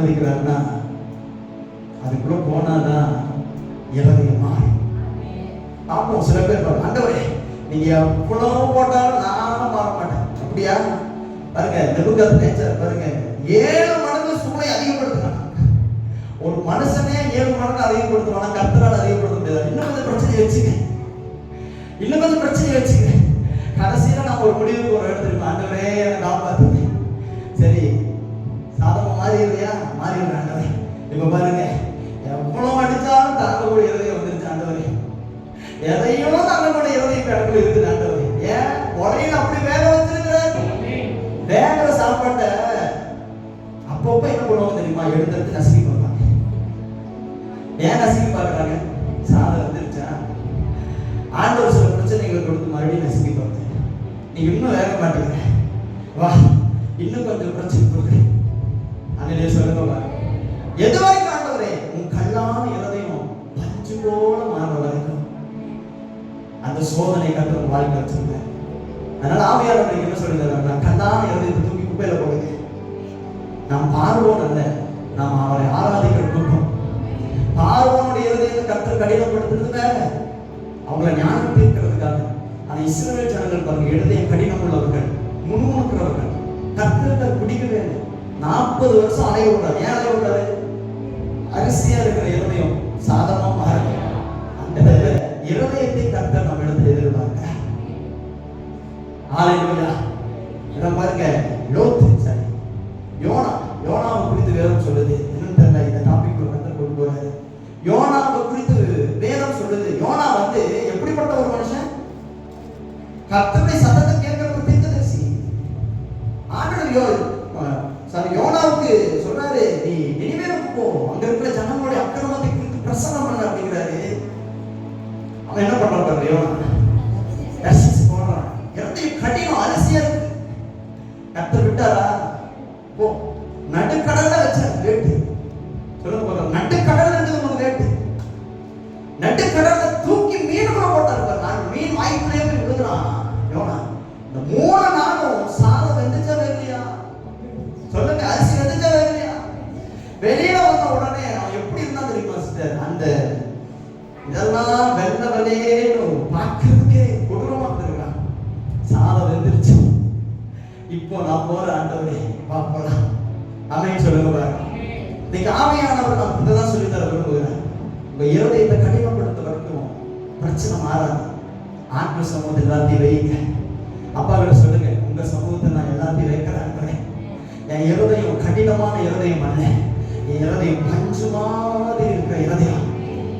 அனுமதிக்கிறாருன்னா அதுக்குள்ள போனாதான் இருதயம் மாறி. அப்போ சில பேர் ஆண்டவரே நீங்க எவ்வளவு போட்டாலும் நானும் மாற மாட்டேன் அப்படியா? பாருங்க, நெபுகாத்நேச்சர் பாருங்க 7 மடங்கு சூளை அதிகப்படுத்தினான். ஒரு மனுஷனே 7 மடங்கு அதிகப்படுத்துவானா? கர்த்தரால் அதிகப்படுத்த முடியாது. இன்னும் கொஞ்சம் பிரச்சனையை வச்சுக்க. கடைசியில நான் ஒரு முடிவுக்கு ஒரு இடத்துல ஆண்டவரே என்னை காப்பாத்துங்க. சரி, சாதமா மாறிடுறியா? மாறிடுறேன் ஆண்டவரே. இப்ப பாருங்க, எவ்வளவு அடிச்சாலும் தாங்கக்கூடிய இருதயம் வந்துருச்சு ஆண்டவரே. எதையும் தாங்கக்கூடிய இருதயம் இடத்துல இருக்குது ஆண்டவரே. ஏன் உடையில அப்படி வேக வச்சிருக்கிறாரு? வேகிற சாப்பாட்ட அப்பப்ப என்ன பண்ணுவாங்க தெரியுமா? எடுத்து நசுக்கி பார்ப்பாங்க. ஏன் நசுக்கி பார்க்கறாங்க? சாதம் வந்துருச்சா? ஆண்டவர் சில பிரச்சனைகளை கொடுத்து மறுபடியும் நசுக்கி பார்க்க, நீ இன்னும் வேக மாட்டேங்கிற, வா இன்னும் கொஞ்சம் பிரச்சனை கொடுக்குறேன். அங்கே சொல்லுங்க, எதுவரைக்கும் ஆண்டவரே உன் கல்லான இருதயம் பஞ்சு போல மாற வரைக்கும் அந்த சோதனை கற்று வாழ்க்கை வச்சிருக்கேன். அதனால ஆவியானவர் என்ன சொல்லுங்க, நான் கல்லான இருதயத்தை தூக்கி குப்பையில போடுங்க. நாம் பார்வோன் அல்ல, நாம் அவரை ஆராதிக்கிற குடும்பம். பார்வோனுடைய இருதயத்தை கர்த்தர் கடினப்படுத்துறது வேற, அவங்களை ஞானம் தீர்க்கிறதுக்காக. ஆனா இஸ்ரவேல் ஜனங்கள் பாருங்க, இருதயம் கடினம் உள்ளவர்கள், முன்முணுக்கிறவர்கள், கர்த்தர் பிடிக்கவே இல்லை. 40 வருஷம் அலைய விட்டார். ஏன் அலைய விட்டாரு? அரிசியா இருக்கிற இருதயம் சாதமா மாறும். அந்த இருதயத்தை கர்த்தர் நம்ம இடத்துல எதிர்பார்க்க. ஹல்லேலூயா. இத பாருங்க, லோத் சரி யோனாவை குறித்து வேதம் சொல்லுது. என்னன்னு தெரியல, இந்த டாபிக் கொண்டு போறாரு. யோனாவை குறித்து வேதம் சொல்லுது. யோனா வந்து எப்படிப்பட்ட ஒரு மனுஷன்? கர்த்தருடைய சத்தத்தை கேட்கிற தீர்க்கதரிசி. ஆண்டவர் யோனாவுக்கு சொல்றாரு, நீ நினிவேவுக்கு போ, அங்க இருக்கிற ஜனங்களுடைய அக்கிரமத்தை குறித்து பிரசங்கம் பண்ண அப்படிங்கிறாரு. அவன் என்ன பண்றான்? யோனா போறான். இடத்தையும் கடினம் அரிசியா இருக்கு. கர்த்தர் விட்டாரா? போ, நடுக்கடல்ல வச்ச வேட்டு சொல்லுங்க, நடுக்கடல்ல இருந்து உங்களுக்கு வேட்டு, நடுக்கடல்ல தூக்கி மீன் கூட போட்டாரு. நான் மீன் வாய்க்குள்ளே போய் விழுகிறான் யோனா. இந்த 3 நாளும் சாதம் வெந்துச்சா வேலையா? சொல்லுங்க, அரிசி வெந்துச்சா வேலையா? வெளியில வந்த உடனே அவன் எப்படி இருந்தா தெரியுமா சிஸ்டர்? அந்த இதெல்லாம் வெள்ள வலையேன்னு பார்க்கறதுக்கே கொடூரமா இருந்திருக்கான். சாதம் வெந்துருச்சு. இப்போ நான் போற ஆண்டவரே வா போலாம். ஆமென் சொல்லுங்க பாருங்க. இன்னைக்கு ஆவியானவர் நமக்கு இதுதான் சொல்லி தர விரும்புகிறேன். உங்க இருதயத்தை கடினப்படுத்த வரைக்கும் பிரச்சனை மாறாது. ஆத்ம சமூகத்தை எல்லாத்தையும் வைங்க. அப்பா கிட்ட சொல்லுங்க, உங்க சமூகத்தை நான் எல்லாத்தையும் வைக்கிறேன். என் இருதயம் கடினமான இருதயம் அல்ல, என் இருதயம் பஞ்சு மாதிரி இருக்கிற இருதயம்.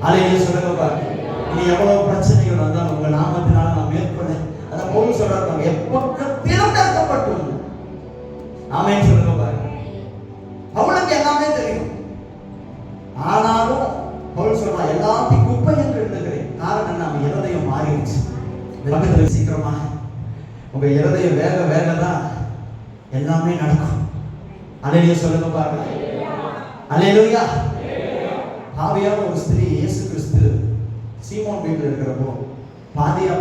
ஹல்லேலூயா சொல்லுங்க பாருங்க. இனி எவ்வளவு பிரச்சனைகள் வந்தாலும் உங்க நாமத்தினால நான் மேற்கொள்ள அதை போய் சொல்றாங்க, எப்பக்கத்திலும் கற்கப்பட்டும். ஆமென் சொல்லுங்க பாருங்க. அவளுக்கு எல்லாமே தெரியும், ஆனாலும் பவுல் சொல்றா எல்லாத்தையும் குப்பை என்று எண்ணுகிறேன். காரணம் என்ன? அவன் இருதயம் மாறிடுச்சு. பக்கத்துல சீக்கிரமா உங்க இருதயம் வேக வேக தான் எல்லாமே நடக்கும். ஹல்லேலூயா சொல்லுங்க பாருங்க. ஹல்லேலூயா. பாவியான ஒரு ஸ்திரீ இயேசு கிறிஸ்து சீமோன் வீட்டில் இருக்கிறப்போ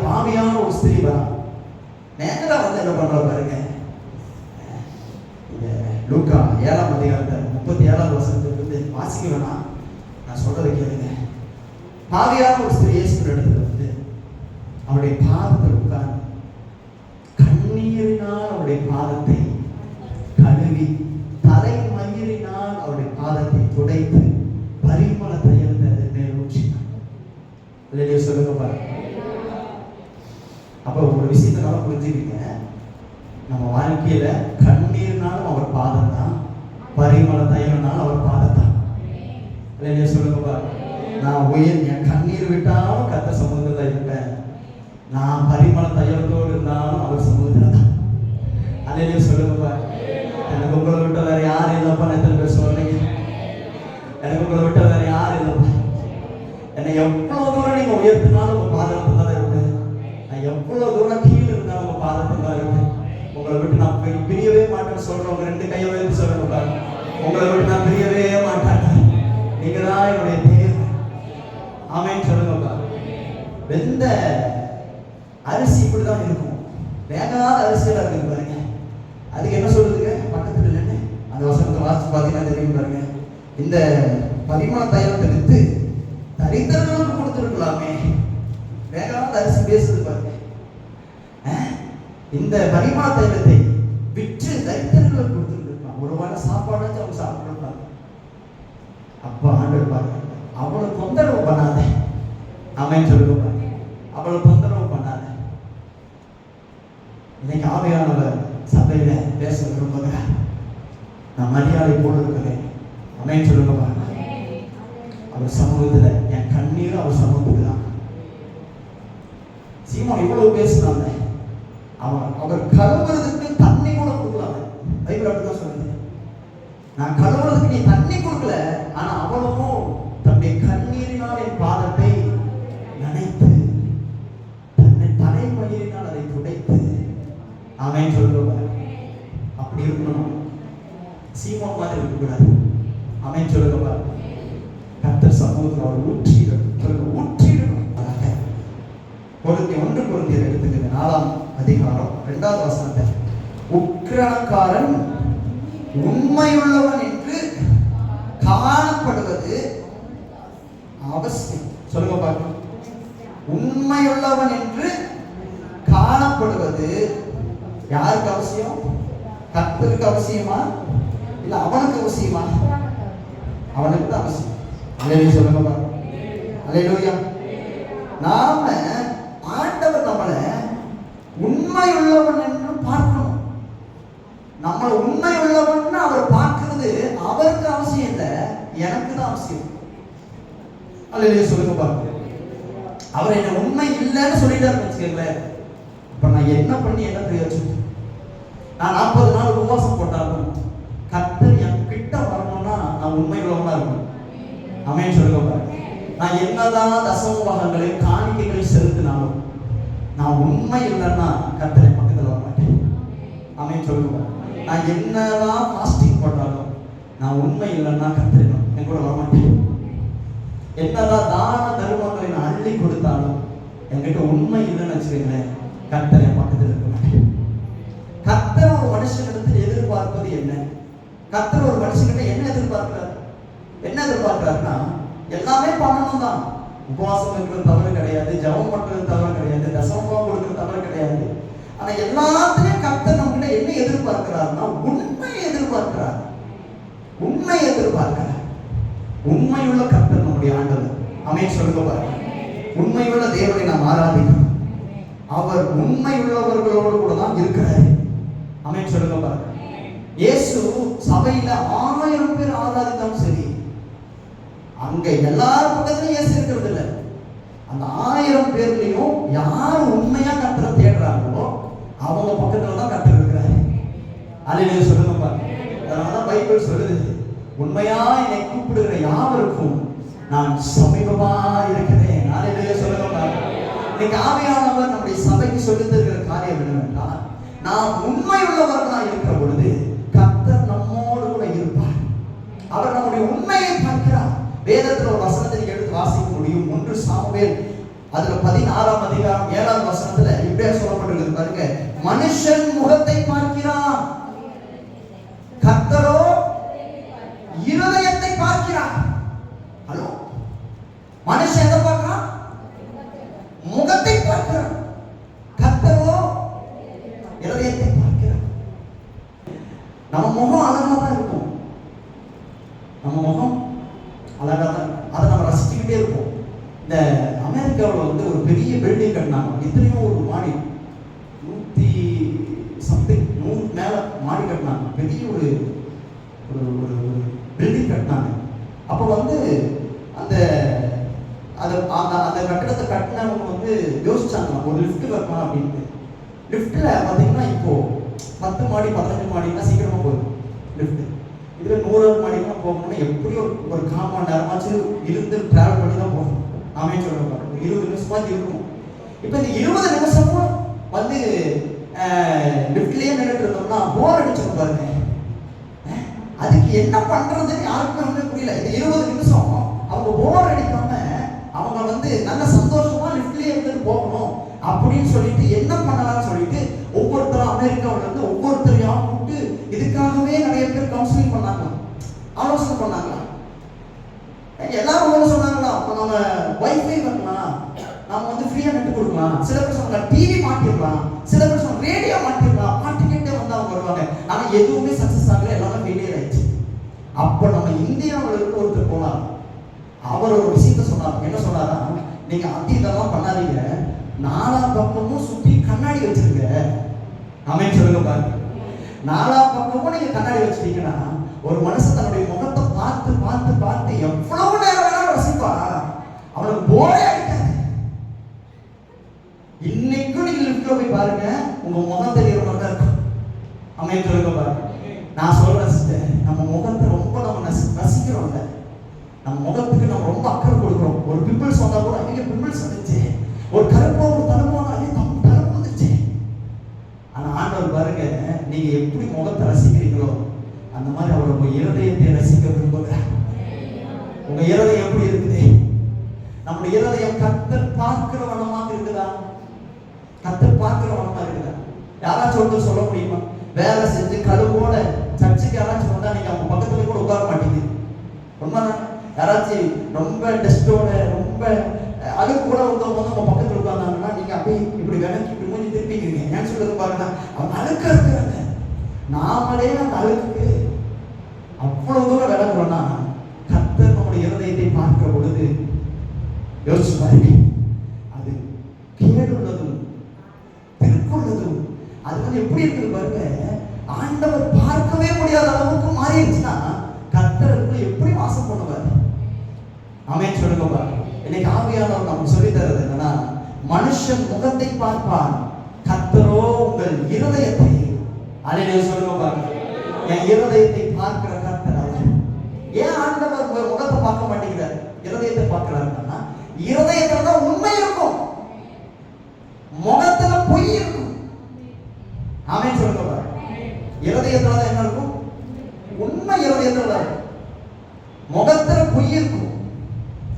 பாவியான ஒரு ஸ்திரீ வரா. நேரா வந்து என்ன பண்றா பாருங்க. லூக்கா 7ஆம் அதிகாரத்துல 37ஆவது வசனத்திலிருந்து வாசிக்க வேணாம், நான் சொல்றதை கேளுங்க. பாவியான ஒரு ஸ்திரீ இயேசு இடத்துல வந்து அவருடைய பாதத்தில் உட்கார்ந்து கண்ணீரினால் அவருடைய பாதத்தை கழுவி தலைமயிரினால் அவருடைய பாதத்தை துடைத்து பரிமள தைலத்தை மேல் ஊற்றினார். இல்லையா சொல்லுங்க பாருங்க. அப்ப ஒரு விஷயத்தை நல்லா புரிஞ்சுக்கிங்க. நம்ம வாழ்க்கையில கண்ணீர்னாலும் அவர் பாதம் தான், பரிமள தைலம்னாலும் அவர் பாதம் தான். இல்லையா சொல்லுங்க பாருங்க. நான் என் கண்ணீர் விட்டாலும் கர்த்தர் சமூகத்துல இருப்பேன், நான் பரிமள தைலத்தோடு இருந்தாலும் அவர் சமூகத்துல தான். இல்லையா சொல்லுங்க பாருங்க. எனக்கு உங்களை விட்ட வேற யாரும் இல்லப்பா. எத்தனை பேர் சொல்றீங்க? எனக்கு உங்களை விட்ட வேற யாரும் இல்லப்பா. என்னை எவ்வளவு தூரம் நீங்க உயர்த்தினாலும் உங்க பாதத்தில் தான் இருப்பேன். நான் எவ்வளவு தூரம் கீழே இருந்தாலும் உங்க பாதத்தில் தான் இருப்பேன். உங்களை விட்டு நான் பிரியவே மாட்டேன்னு சொல்றவங்க 2 கையை வைத்து சொல்லுங்க, உங்களை விட்டு நான் பிரியவே மாட்டேன், நீங்க தான் என்னுடைய தேர்வு. ஆமென் சொல்லுங்க. வெந்த அரிசி இப்படிதான் இருக்கும், வேகாத அரிசியெல்லாம் இருக்கு பாருங்க. அதுக்கு என்ன சொல்றதுங்க? பக்கத்துல இல்லைன்னு அந்த வசனத்தை வாசிச்சு பார்த்தீங்கன்னா தெரியும் பாருங்க. இந்த பரிமள தைலத்தை வித்து தரித்திரர்களுக்கு கொடுத்துருக்கலாமே. வேகாத அரிசி பேசுது பாருங்க. இந்த பரிமள தைலத்தை விற்று தரித்திரர்களுக்கு கொடுத்துருக்கலாம். ஒரு வாரம் சாப்பாடாச்சும் அவங்க சாப்பிட்டுருப்பாங்க. அப்ப ஆண்டவர் பாருங்க, அவளை தொந்தரவு பண்ணாத. ஆமென் சொல்லுங்க. அவளை தொந்தரவு பண்ணாத. இன்னைக்கு ஆவியானவர் சபையில பேச விரும்புகிறார். நான் மரியாதை போல இருக்கிறேன். ஆமென் சொல்லுங்க பாருங்க. அவர் சமூகத்துல என் கண்ணீர் அவர் சமூகத்துக்கு தான். சீமோன் இவ்வளவு பேசினாங்க. அவர் கழுவுறதுக்கு தண்ணி கூட கொடுக்கல. பைபிள் அப்படிதான் சொல்லுது. நான் கழுவுறதுக்கு நீ தண்ணி கொடுக்கல, ஆனா அவளும் தன்னுடைய கண்ணீரினால் என் பாதத்தை நனைத்து தன்னை தலைமயிரினால் அதை துடைத்து. ஆமென் சொல்லுவாங்க. அப்படி இருக்கணும். சீமோன் மாதிரி இருக்கக்கூடாது. ஆமென் சொல்லுங்க. கர்த்தர் சமூகத்தில் அவர் ஊற்றிடணும். ஒன்று கொரிந்தியர் எடுத்துக்கங்க 4ஆம் அதிகாரம் 2வது வசனத்தை. உக்கிரக்காரன் உண்மையுள்ளவன் என்று காணப்படுவது அவசியம். சொல்லுங்க பாருங்க. உண்மையுள்ளவன் என்று காணப்படுவது யாருக்கு அவசியம்? கர்த்தருக்கு அவசியமா இல்ல அவனுக்கு அவசியமா? அவனுக்கு தான் அவசியம். அல்லேலூயா சொல்லுங்க பாருங்க. அல்லேலூயா. நாம ஆண்டவர் நம்மளை உண்மையுள்ளவன் என்று பார்க்கணும். நம்மளை உண்மையுள்ளவன் அவர் பார்க்கிறது அவருக்கு அவசியம் இல்லை, எனக்கு தான் அவசியம். அல்லேலூயா சொல்லுங்க பாருங்க. அவர் என்ன உண்மை இல்லைன்னு சொல்லிட்டாருன்னு வச்சுக்கோங்களேன், இப்ப நான் என்ன பண்ணி என்ன பிரயோஜனம்? நான் 40 நாள் உபவாசம் போட்டாலும் கர்த்தர் என் கிட்ட வரணும்னா நான் உண்மை உள்ளவனா இருக்கணும். ஆமென் சொல்லுங்க பாருங்க. நான் என்னதான் தசம பாகங்களை காணிக்கைகளை செலுத்தினாலும் நான் உண்மை இல்லைன்னா கர்த்தரை பக்கத்தில் வர மாட்டேன். ஆமென் சொல்லுங்க. நான் என்னதான் ஃபாஸ்டிங் போட்டாலும் நான் உண்மை இல்லைன்னா கர்த்தரை என் கூட வர மாட்டேன். என்னதான் தான தர்மங்களை நான் அள்ளி கொடுத்தாலும் என்கிட்ட உண்மை இல்லைன்னு வச்சுக்கோங்களேன், கர்த்தர் என் பக்கத்தில் இருக்க மாட்டேன். கர்த்தர் ஒரு மனுஷனிடத்தில் எதிர்பார்ப்பது என்ன? கர்த்தர் ஒரு மனுஷன்கிட்ட என்ன எதிர்பார்க்கிறார்? என்ன எதிர்பார்க்கிறாருன்னா எல்லாமே பண்ணணும் தான். உபவாசம் இருக்கிறது தவறு கிடையாது, ஜெபம் பண்றது தவறு கிடையாது, தசமம் கொடுக்கிறது தவறு கிடையாது. ஆனா எல்லாத்துலயும் கர்த்தர் நம்மகிட்ட என்ன எதிர்பார்க்கிறாருன்னா உண்மையை எதிர்பார்க்கிறார். உண்மையை எதிர்பார்க்கிறார். உண்மையுள்ள கர்த்தர் நம்முடைய ஆண்டவர். ஆமென் சொல்லுங்க பாருங்க. உண்மையுள்ள தேவனை நாம் ஆராதிக்கிறோம். அவர் உண்மையுள்ளவர்களோடு கூட தான் இருக்கிறார். ஆமென் சொல்லுங்க பாருங்க. இயேசு சபையில 1000 பேர் ஆராதித்தாலும் சரி, அங்க எல்லாரும் பக்கத்துலயும் இயேசு இருக்கிறது இல்லை. அந்த 1000 பேர்லயும் யார் உண்மையா கர்த்தரை தேடுறாங்களோ அவங்க பக்கத்துல தான் கர்த்தர் இருக்கிறாரு. அல்லேலூயா சொல்லுங்க பாருங்க. அதனாலதான் பைபிள் சொல்லுது, உண்மையா என்னை கூப்பிடுகிற யாவருக்கும் நான் சமீபமா இருக்கிறேன். அல்லேலூயா சொல்லுங்க பாருங்க. இன்னைக்கு ஆவியானவர் நம்முடைய சபைக்கு சொல்லித் தருகிற காரியம் என்னவென்றால், நாம் உண்மை உள்ளவர்களா இருக்கிற பொழுது கர்த்தர் நம்மோடு கூட இருப்பார். அவர் நம்முடைய உண்மையை பார்க்கிறார். வேதத்தில் ஒரு வசனத்தை எடுத்து வாசிக்க முடியும். 1 சாமுவேல் அதுல 16ஆம் அதிகாரம் 7ஆம் வசனத்துல இப்படியே சொல்லப்பட்டிருக்கு பாருங்க. மனுஷன் முகத்தை பார்க்கிறான், கர்த்தரோ இருதயத்தை பார்க்கிறார். ஹலோ, மனுஷன் எதை பார்க்கிறான்? முகத்தை பார்க்கிறான். கர்த்தரோ இருதயத்தை பார்க்கிறார். நம்ம முகம் அழகா தான் இருக்கும். நம்ம முகம் அழகா தான், அதை நம்ம ரசிச்சுக்கிட்டே இருப்போம். இந்த அமெரிக்காவில் ஒரு பெரிய பில்டிங் கட்டினாங்க. இத்தனையும் ஒரு மாடி 100 மேல மாடி கட்டினாங்க. பெரிய ஒரு பில்டிங் கட்டினாங்க. அப்போ அந்த அந்த கட்டடத்தை கட்டினவங்க யோசிச்சாங்க ஒரு லிஃப்ட் வைக்கலாம் அப்படின்ட்டு. லிஃப்ட்ல பார்த்தீங்கன்னா இப்போ 10 மாடி 15 மாடினா சீக்கிரமா போகும் லிஃப்ட். இதுல 100 மாடிக்கெல்லாம் போகணும்னா எப்படியோ ஒரு 1/4 மணி நேரமாச்சு இருந்து டிராவல் பண்ணி தான் போகணும். ஆமென் சொல்லுங்க. 20 நிமிஷமாச்சு இருக்கும். இப்போ இந்த 20 நிமிஷமும் லிஃப்ட்லயே நின்றுட்டு இருந்தோம்னா போர் அடிச்சிடும் பாருங்க. அதுக்கு என்ன பண்றதுன்னு யாருக்குமே புரியல. இந்த 20 நிமிஷம் அவங்க போர் அடிக்காம அவங்க நல்ல சந்தோஷமா லிஃப்ட்லயே இருந்துட்டு போகணும் அப்படின்னு சொல்லிட்டு என்ன பண்ணலாம்னு சொல்லிட்டு ஒவ்வொருத்தரும் அமெரிக்காவில இருந்து ஒவ்வொருத்தரையும் கூப்பிட்டு இதுக்காகவே நிறைய பேர் கவுன்சிலிங் பண்ணாங்க, ஆலோசனை பண்ணாங்க. எல்லாரும் ஒன்று சொன்னாங்களா, அப்போ நம்ம வைஃபை வரலாம், நம்ம வந்து ஃப்ரீயா நெட் கொடுக்கலாம், சில பேர் சொன்னாங்க டிவி மாட்டிடலாம், சில பேர் சொன்னாங்க ரேடியோ மாட்டிடலாம், பாட்டு கேட்டே வந்து அவங்க வருவாங்க. ஆனா எதுவுமே சக்சஸ் ஆகல, எல்லாமே ஃபெயிலியர் ஆயிடுச்சு. அப்போ நம்ம இந்தியாவில் இருக்க ஒருத்தர் போனார், அவர் ஒரு விஷயத்த சொன்னார். என்ன சொன்னாரா, நீங்க அதெல்லாம் பண்ணாதீங்க, நாலா பக்கமும் சுத்தி கண்ணாடி வச்சிருக்க. ஆமென் சொல்லுங்க பாருங்க. நாலா பக்கமும் நீங்க கண்ணாடி வச்சிட்டீங்கன்னா ஒரு மனுஷன் தன்னுடைய முகத்தை பார்த்து பார்த்து பார்த்து எவ்வளவு நேரம் வேணாலும் ரசிப்பா, அவனுக்கு போரே அடிக்காது. இன்னைக்கும் நீங்க லிஃப்ட்ல போய் பாருங்க, உங்க முகம் தெரியற மாதிரி தான் இருக்கும். ஆமென் சொல்லுங்க பாருங்க. நான் சொல்றேன் சிஸ்டர், நம்ம முகத்தை ரொம்ப நம்ம ரசிக்கிறோம்ல, நம்ம முகத்துக்கு நம்ம ரொம்ப அக்கறை கொடுக்குறோம். ஒரு பிம்பிள்ஸ் வந்தா கூட நீங்க பிம்பிள்ஸ் வந்துச்சு, ஒரு கருப்போ ஒரு தழும்போ தழும்பு வந்துச்சு. ஆனா ஆண்டவர் பாருங்க, நீங்க எப்படி முகத்தை ரசிக்கிறீங்களோ அந்த மாதிரி அவர் உங்க இருதயத்தை ரசிக்க விரும்புகிறார். உங்க இருதயம் எப்படி இருக்குது? நம்முடைய இருதயம் கர்த்தர் பார்க்கிற வண்ணமாக இருக்குதா? கர்த்தர் பார்க்கிற வண்ணமா இருக்குதா? யாராச்சும் ஒருத்தர் சொல்ல முடியுமா? வேலை செஞ்சு கழுவோட சர்ச்சுக்கு யாராச்சும் வந்தா நீங்க அவங்க பக்கத்துல கூட உட்கார மாட்டீங்க. உண்மைதான். யாராச்சும் ரொம்ப டெஸ்டோட ரொம்ப அழுக்கு கூட ஒருத்தவங்க வந்து உங்க பக்கத்துல உட்கார்ந்தாங்கன்னா நீங்க அப்படியே இப்படி விளக்கி இப்படி மூஞ்சி திருப்பிக்கிறீங்க. ஏன்னு சொல்றது பாருங்க, அவங்க அழுக்கா இருக்கிறாங்க. நாமளே அந்த அழுக்கு அவ்வளவு தூரம் விளக்குறோம்னா கர்த்தர் நம்முடைய இருதயத்தை பார்க்கிற பொழுது யோசிச்சு பாருங்க, அது கேடுள்ளதும் திருக்குள்ளதும் அது வந்து எப்படி இருக்குது பாருங்க. ஆண்டவர் பார்க்கவே முடியாத அளவுக்கு மாறிடுச்சுன்னா கர்த்தர் எப்படி வாசம் பண்ணுவார்? ஆமென் சொல்லுங்க பாருங்க. இன்னைக்கு ஆவியானவர் நமக்கு சொல்லி தருவது என்னன்னா, மனுஷன் முகத்தை பார்ப்பான், கர்த்தரோ உங்கள் இருதயத்தை. அல்லேலூயா சொல்லுங்க பாருங்க. என் இருதயத்தை பார்க்கிற கர்த்தர் அவர். ஏன் ஆண்டவர் உங்க முகத்தை பார்க்க மாட்டேங்கிறார், இருதயத்தை பார்க்கிறாருன்னா, இருதயத்துல தான் உண்மை இருக்கும், முகத்துல பொய் இருக்கும். ஆமென் சொல்லுங்க பாருங்க. இருதயத்துல தான் என்ன இருக்கும்? உண்மை இருதயத்துல தான், முகத்துல பொய் இருக்கும்.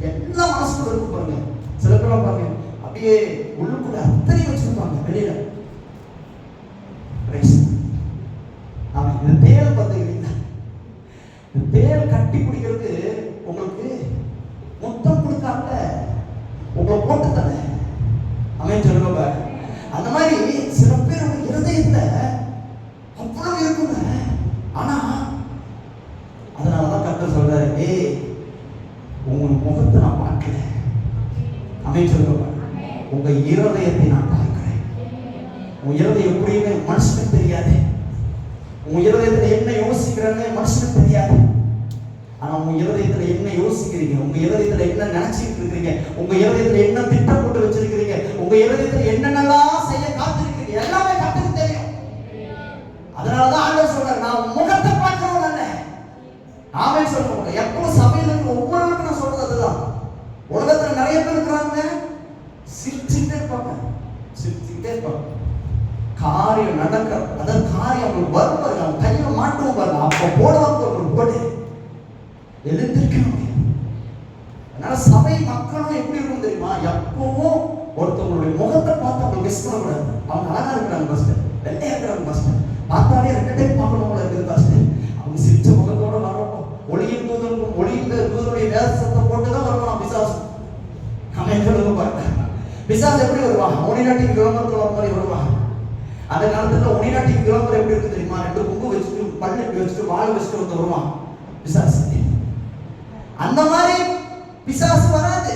எல்லா மனசுக்குள்ள இருக்கும் பாருங்க. சில பேர் பாருங்க அப்படியே உள்ளுக்குள்ள அத்தனை வச்சிருப்பாங்க வெளியில. ஆமா, இந்த தேல் பார்த்துக்கிறீங்களா? இந்த தேல் கட்டி பிடிக்கிறது உங்களுக்கு மொத்தம் கொடுக்காம உங்களை போட்டு தானே. ஆமென் சொல்லுங்க பாருங்க. அந்த மாதிரி சில பேர் இருதயத்துல அவ்வளவு இருக்குங்க. ஆனா அதனாலதான் கர்த்தர் சொல்றாரு, ஏய் உங்க முகத்தை நான் பார்க்கல. ஆமென் சொல்லுங்க. உங்க இருதயத்தை நான் பார்க்கிறேன். உங்க இருதயம் எப்படின்னு மனுஷனுக்கு தெரியாது. உங்க இருதயத்துல என்ன யோசிக்கிறேன்னு மனுஷனுக்கு தெரியாது. ஆனா உங்க இருதயத்துல என்ன யோசிக்கிறீங்க, உங்க இருதயத்துல என்ன நினைச்சிட்டு இருக்கிறீங்க, உங்க இருதயத்துல என்ன திட்டம் போட்டு வச்சிருக்கிறீங்க, உங்க இருதயத்துல என்னென்னலாம் செய்ய காத்திருக்கிறீங்க, எல்லாமே கர்த்தருக்கு தெரியும். அதனாலதான் ஆண்டவர் சொல்றாரு, நான் முகத்தை பார்க்கிறவன் அல்ல. ஆமென் சொல்லுங்க. எப்போ சபையில ஒவ்வொருவருக்கும் நான் சொல்றது அதுதான். உலகத்துல நிறைய பேர் இருக்கிறாங்க, சிரிச்சுட்டே இருப்பாங்க, சிரிச்சுட்டே இருப்பாங்க. காரியம் நடக்க, அதாவது காரியம் அவங்களுக்கு வரும் பாருங்க, அவங்க கையில மாட்டுவோம் பாருங்க, அப்ப போடுவாங்க ஒரு போடு எழுந்திருக்கணும். அதனால சபை மக்களும் எப்படி இருக்கும் தெரியுமா? எப்பவும் ஒருத்தவங்களுடைய முகத்தை பார்த்து அவங்க மிஸ் பண்ணக்கூடாது. அவங்க அழகா இருக்கிறாங்க ஃபர்ஸ்ட், வெள்ளையா இருக்கிறாங்க ஃபர்ஸ்ட், பார்த்தாலே ரெண்டு டைம் பார்க்கணும் போல இருக்குது ஃபர்ஸ்ட். அவங்க சிரிச்ச முகத்தோட வரணும். ஒளியின் தூதனுக்கும் ஒளியின் தூதனுடைய வேத சத்தம் போட்டுதான் வரணும் பிசாசு. நம்ம எங்க பாருங்க, பிசாசு எப்படி வருவான்? ஒளிநாட்டிக்கு விளம்பரத்தில் வர மாதிரி வருவான். அந்த காலத்துல ஒளிநாட்டிக்கு விளம்பரம் எப்படி இருக்கு தெரியுமா? ரெண்டு குங்கு வச்சுட்டு பல்லு வச்சுட்டு வாழை வச்சுட்டு வந்து வருவான் பிசாசு. அந்த மாதிரி பிசாசு வராது.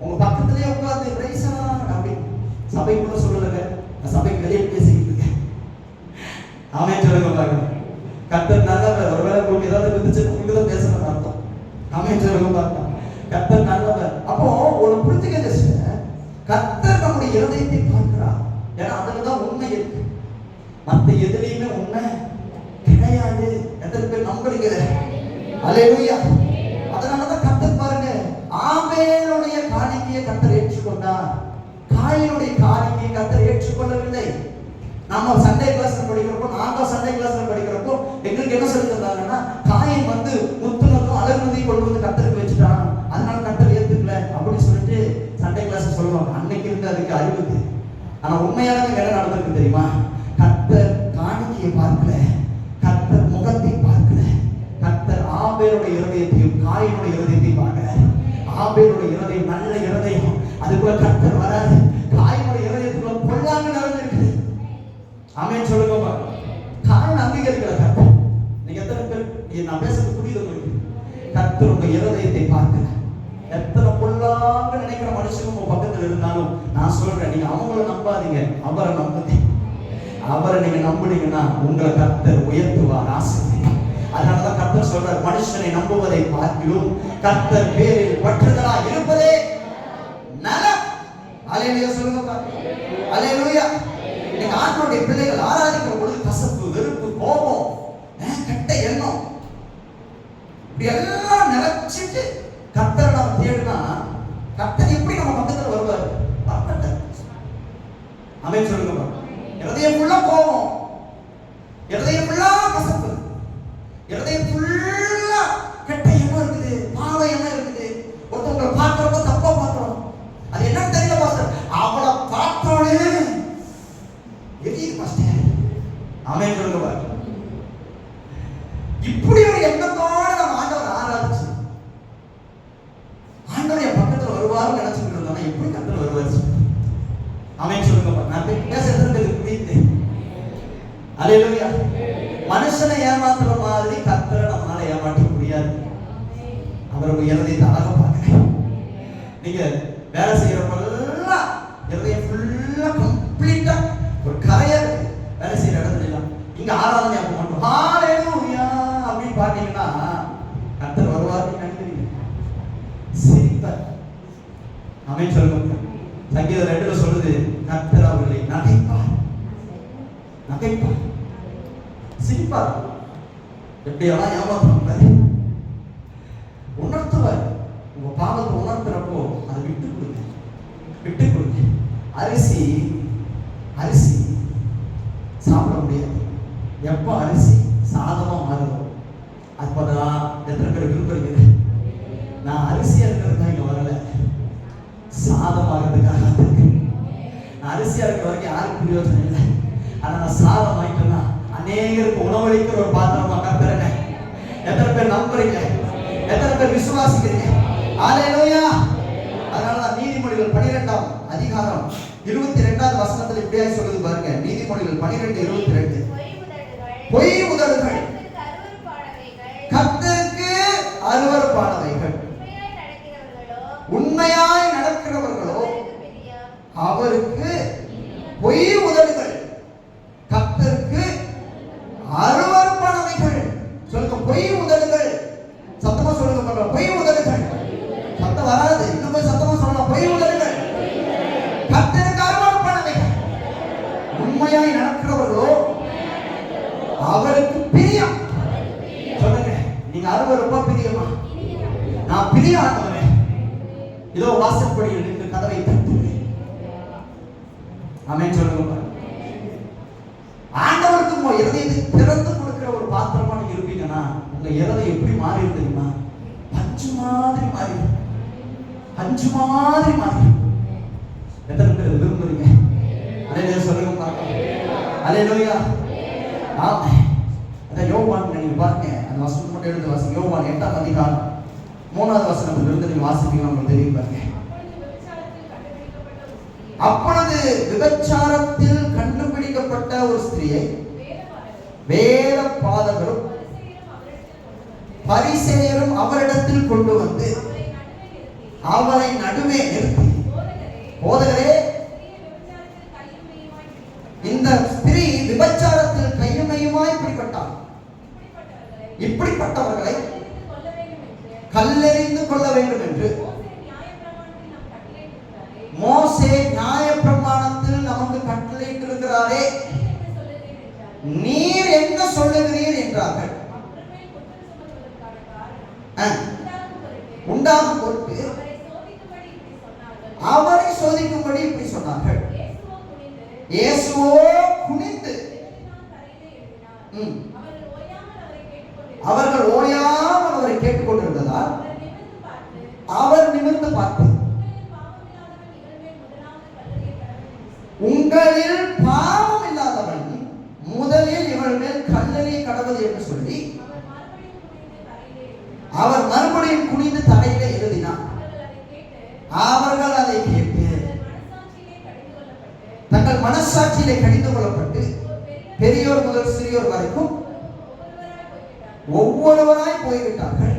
உங்க பக்கத்திலேயே உட்கார்ந்து பிரைஸா அப்படி சபைக்குள்ள சொல்லலங்க, சபைக்கு வெளியே பேசிக்கிட்டு இருக்கேன். ஆமென் சொல்லுங்க பாருங்க. கர்த்தர் நல்லவர். ஒருவேளை உங்களுக்கு ஏதாவது விதிச்சு உங்களுக்கு தான் பேசணும் அர்த்தம். ஆமென் சொல்லுங்க பாருங்க. கர்த்தர் நல்லவர். அப்போ ஒரு புரிஞ்சுக்க, கர்த்தர் நம்முடைய இருதயத்தை பார்க்கிறார். ஏன்னா அதுலதான் உண்மை இருக்கு, மற்ற எதுலையுமே உண்மை கிடையாது. எத்தனை பேர் நம்புறீங்க? அல்லேலூயா. அதனாலதான் கர்த்தர் பாருங்க, ஆபேலுடைய காணிக்கையை கர்த்தர் ஏற்றுக்கொண்டார், காயினுடைய காணிக்கையை கர்த்தர் ஏற்றுக்கொள்ளவில்லை. நாம சண்டே கிளாஸ்ல படிக்கிறப்போ, நாங்க சண்டே கிளாஸ்ல படிக்கிறப்போ எங்களுக்கு என்ன சொல்லி தந்தாங்கன்னா, காயின் வந்து முத்துனதும் அழகுனதையும் கொண்டு வந்து கர்த்தருக்கு வச்சுட்டான், அதனால கர்த்தர் ஏத்துக்கல அப்படின்னு சொல்லிட்டு சண்டே கிளாஸ் சொல்லுவாங்க. அன்னைக்கு இருந்து அதுக்கு அறிவுக்கு. ஆனா உண்மையான என்ன நடந்திருக்கு தெரியுமா? கர்த்தர் காணிக்கையை பார்க்கல, கர்த்தர் முகத்தை பார்க்கல, கர்த்தர் ஆபேலுடைய இருதயத்தையும் காயினுடைய இருதயத்தையும் பார்க்கல. ஆபேலுடைய இருதயம் நல்ல இருதயம், அதுக்குள்ள கர்த்தர் வராது. காயினுடைய இருதயத்துக்குள்ள பொல்லாங்க நடந்திருக்குது. ஆமென் சொல்லுங்க. காயின் அங்கீகரிக்கிற கர்த்தர். நீங்க எத்தனை பேர் நான் பேசுறது புரியுது உங்களுக்கு? கர்த்தர் உங்க இருதயத்தை பார்க்கிறார். எத்தனை பொல்லாங்க நினைக்கிற மனுஷனும் உங்க பக்கத்துல இருந்தாலும் நான் சொல்றேன், நீங்க அவங்கள நம்பாதீங்க, அவரை நம்புங்க. அவரை நீங்க நம்புனீங்கன்னா உங்களை கர்த்தர் உயர்த்துவார், ஆசீர்வதிப்பார். அதனாலதான் கர்த்தர் சொல்றார், மனுஷனை நம்புவதை பார்க்கிலும் கர்த்தர் பேரில் பற்றுதலா இருப்பதே நலம். அல்லேலூயா சொல்லுங்க. அல்லேலூயா. நீங்க ஆண்டவருடைய பிள்ளைகள் ஆராதிக்கிற பொழுது கசப்பு, வெறுப்பு, கோபம், கெட்ட எண்ணம் இப்படி எல்லாம் நினைச்சிட்டு கர்த்தரை நம்ம தேடினா கர்த்தர் எப்படி நம்ம பக்கத்துல வருவார்? ஆமென் சொல்லுங்க. இருதயம் ஃபுல்லா கோபம், இருதயம் ஃபுல்லா கசப்பு, இருதயம் ஃபுல்லா கெட்ட எண்ணம் இருக்குது, பாவ எண்ணம் இருக்குது. ஒருத்தவங்களை பார்க்கறப்ப தப்பா பார்க்கிறோம். அது என்னன்னு தெரியல பாஸ்டர், அவளை பார்த்தாலே எரியுது பாஸ்டர். ஆமென் சொல்லுங்க. இப்படி ஒரு எண்ணத்தோட நம்ம ஆண்டவரை ஆராதிச்சு ஆண்டவர் என் பக்கத்துல வருவாரு நினைச்சுட்டு இருந்தோம்னா எப்படி கர்த்தர் வருவாரு? ஆமென் சொல்லுங்க. நான் பேசுறது புரியுது? அல்லேலூயா. மனுஷனை ஏமாத்துற மாதிரி கர்த்தரை நம்மளால ஏமாற்ற முடியாது. அவருடைய இருதயத்தை அழகா பார்க்கிறேன். நீங்க வேலை செய்யறப்பெல்லாம் இருதயம் ஃபுல்லா கம்ப்ளீட்டா ஒரு கரையா இருக்கு. வேலை செய்யற இடத்துல எல்லாம் இங்க ஆராதனை அப்ப மட்டும் ஹalleluya அப்படின்னு பாத்தீங்கன்னா கர்த்தர் வருவார் நினைக்கிறீங்க? சிரிப்பார். ஆமென் சொல்லுங்க. சங்கீதம் 2ல சொல்லுது, கர்த்தர் அவர்களை நகைப்பார், நகைப்பார், சிரிப்பார். எப்படியெல்லாம் ஏமாத்துறாங்க உணர்த்துவார். உங்க பாவத்தை உணர்த்துறப்போ அதை விட்டு கொடுங்க, விட்டு கொடுங்க. அரிசி அரிசி சாப்பிட முடியாது. எப்ப அரிசி சாதமா மாறுதோ அப்பதான் எத்தனை பேர் விரும்புறீங்க? நான் அரிசியா இருக்கிறதுக்காக இங்க வரல, சாதமாகிறதுக்காக இருக்கேன். நான் அரிசியா இருக்கிற வரைக்கும் யாருக்கு பிரயோஜனம் இல்லை. ஆனா நான் சாதம் ஆயிட்டேன்னா அநேகருக்கு உணவளிக்கிற ஒரு பாத்திரமா கர்த்தரங்க. எத்தனை பேர் நம்புறீங்க? எத்தனை பேர் விசுவாசிக்கிறீங்க? அல்லேலூயா. அதனாலதான் நீதிமொழிகள் 12ஆம் அதிகாரம் 22வது வசனத்துல இப்படியாய் சொல்லுது பாருங்க. நீதிமொழிகள் 12:22. பொய் உதடுகள் கர்த்தருக்கு அருவருப்பானவைகள், உண்மையாய் நடக்கிறவர்களோ அவருக்கு. பொய் உதடுகள் கர்த்தருக்கு அருவருப்பானவைகள். சொல்லுங்க, பொய் உதடுகள். சத்தமா சொல்லுங்க. பொய் உதடுகள். சத்தம் வராது, இன்னும் போய் சத்தமா சொல்லலாம். பொய் உதடுகள் கர்த்தருக்கு அருவருப்பானவைகள், உண்மையாய் நடக்கிறவர்களோ அவருக்கு பிரியம். சொல்லுங்க, நீங்க அருவருப்பா பிரியமா? நான் பிரிய ஆண்டவரே, இதோ வாசற்படியில் நின்று கதவை தட்டுகிறேன். ஆமென் சொல்லுங்க. ஆண்டவருக்கு இருதயத்தை திறந்து கொடுக்கிற ஒரு பாத்திரமா நீங்க இருப்பீங்கன்னா உங்க இருதயம் எப்படி மாறி இருக்குதுன்னா பஞ்சு மாதிரி மாறி, பஞ்சு மாதிரி மாறி. எத்தனை பேர் விரும்புறீங்க? அல்லேலூயா சொல்லுங்க பார்க்கலாம். அல்லேலூயா. ஆமென். அத யோவான் நீங்க பாருங்க, அந்த வசனம் மட்டும் எடுத்து வாசிங்க. யோவான் 8ஆம் அதிகாரம் 3வது வசனத்துல இருந்து நீங்க வாசிப்பீங்க, உங்களுக்கு தெரியும் பாருங்க. அப்பொழுது விபச்சாரத்தில் கண்டுபிடிக்கப்பட்ட ஒரு ஸ்திரியை வேத பாதகரும் பரிசேயரும் அவரிடத்தில் கொண்டு வந்து அவரை நடுவே நிறுத்தி, போதகரே, இந்த ஸ்திரீ விபச்சாரத்தில் கையுமையுமாய் பிடிபட்டார். இப்படிப்பட்டவர்களை கல்லெறிந்து கொள்ள வேண்டும் என்று மோசே நியாயப்பிரமாணத்தில் நமக்கு கட்டளையிட்டிருக்கிறாரே, நீர் என்ன சொல்லுகிறீர் என்றார்கள். உண்டாகும் பொருட்டு அவரை சோதிக்கும்படி இப்படி சொன்னார்கள். இயேசுவோ குனிந்து, அவர்கள் ஓயாமல் அவரை கேட்டுக்கொண்டிருந்ததால் அவர் நிமிர்ந்து பார்த்து, உங்களில் பாவம் இல்லாதவன் முதலில் இவள் மேல் கல்லெறிய கடவுள் என்று சொல்லி அவர் மறுபடியும் குனிந்து தரையிலே எழுதினார். அவர்கள் அதை கேட்டு தங்கள் மனசாட்சியிலே கடிந்து கொள்ளப்பட்டு பெரியோர் முதல் சிறியோர் வரைக்கும் ஒவ்வொருவராய் போய்விட்டார்கள்.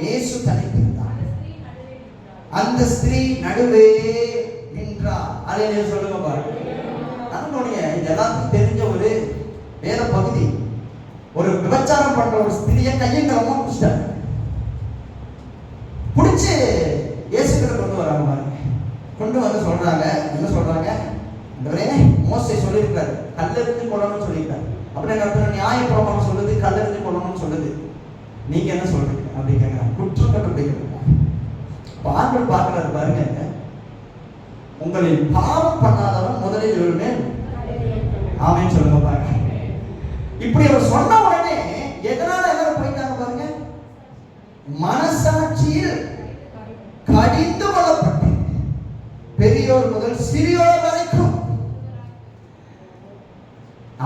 இயேசு தனித்திருந்தார். அந்த ஸ்திரீ நடுவே நின்றார். அதை சொல்லுங்க பாருங்க. நம்மளுடைய எல்லாத்துக்கும் தெரிஞ்ச ஒரு வேத பகுதி. ஒரு விபச்சாரம் பண்ற ஒரு ஸ்திரியை கையங்கலமா பிடிச்சிட்டாங்க. பிடிச்சு இயேசுகிட்ட கொண்டு வராங்க பாருங்க. கொண்டு வந்து சொல்றாங்க, என்ன சொல்றாங்க? மோசே சொல்லியிருக்காரு கல்லெறிஞ்சு கொள்ளணும்னு சொல்லியிருக்காரு. அப்படின்னு அர்த்தம் நியாய பிரமாணம் சொல்லுது கல்லெறிஞ்சு கொள்ளணும்னு சொல்லுது. நீங்க என்ன சொல்றீங்க அப்படின்னு கேட்கிறாங்க. குற்றம் கண்டுபிடிக்கிறாங்க. ஆண்கள் பார்க்கிறாரு பாருங்க, உங்களில் பாவம் பண்ணாதவன் முதலில் எழுமே ஆமென் சொல்லுங்க பாருங்க. இப்படி அவர் சொன்ன உடனே எதனால எல்லாரும் போயிட்டாங்க பாருங்க? மனசாட்சியில் கடிந்து கொள்ளப்பட்டு பெரியோர் முதல் சிறியோர் வரைக்கும்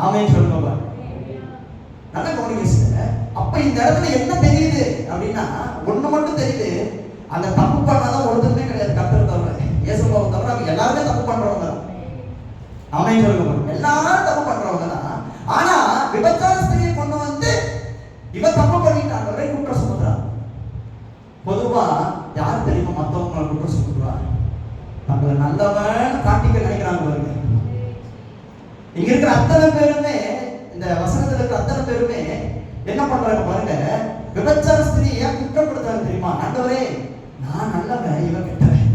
ஆமென் சொல்லுங்க பாருங்க. நல்ல கவனிங்க. அப்ப இந்த இடத்துல என்ன தெரியுது அப்படின்னா, ஒண்ணு மட்டும் தெரியுது, அந்த தப்பு பண்ணாதான் ஒருத்தருமே கிடையாது. கர்த்தரை தவிர, இயேசுவை தவிர அவங்க எல்லாருமே தப்பு பண்றவங்க தான். ஆமென் சொல்லுங்க. எல்லாரும் தப்பு பண்றவங்க தான். ஆனா விபச்சார ஸ்திரியை கொண்டு வந்து இவ தப்பு பண்ணிட்டாங்க குற்றம் சுமத்துறா. பொதுவா யார் தெரியுமா மத்தவங்களை குற்றம் சுமத்துவா? தங்களை நல்லவன் காட்டிக்க நினைக்கிறாங்க பாருங்க. இங்க இருக்கிற அத்தனை பேருமே, இந்த வசனத்துல இருக்கிற அத்தனை பேருமே என்ன பண்றாங்க பாருங்க? விபச்சார ஸ்திரியை குற்றப்படுத்தாங்க தெரியுமா? ஆண்டவரே நான் நல்லவன், இவன் கெட்டவன்.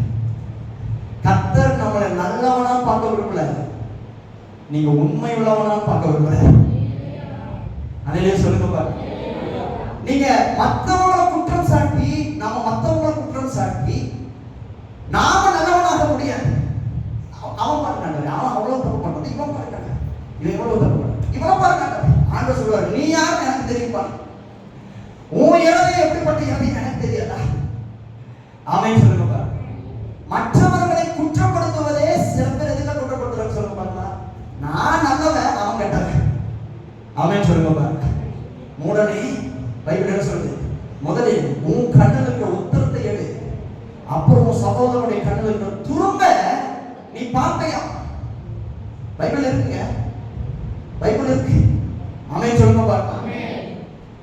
கர்த்தர் நம்மளை நல்லவனா பார்க்க விரும்பல, நீங்க உண்மை உள்ளவனா பார்க்க விரும்பல. அதிலே சொல்லுங்க பாருங்க. நீங்க மத்தவங்களை குற்றம் சாட்டி, நாம மத்தவங்களை குற்றம் சாட்டி நாம நல்லவனாக முடியாது. அவன் பார்க்க, அவன் அவ்வளவு தப்பு பண்றது, இவன் பார்க்க, இவன் எவ்வளவு தப்பு பண்ற, இவன் பார்க்க. ஆண்டவர் சொல்றாரு, நீ யாரு எனக்கு தெரியுமா? உன் இறதை எப்படிப்பட்ட இறதை எனக்கு தெரியாதா? ஆமென் சொல்லுங்க பாருங்க. மற்றவர்களை குற்றப்படுத்துவதே சில பேர் எதுக்காக குற்றப்படுத்துறாங்க சொல்லுங்க பாருங்க. நான் நல்லவன், அவன் கெட்டவன். ஆமென் சொல்லுங்க பாருங்க. மூடனே, பைபிள் என்ன சொல்லுது? முதலில் உன் கண்ணில் இருக்கிற உத்தரத்தை எடு, அப்புறம் உன் சகோதரனுடைய கண்ணில் இருக்கிற துரும்ப நீ பார்க்கையா. பைபிள் இருக்குங்க, பைபிள் இருக்கு. ஆமென் சொல்லுங்க பாருங்க.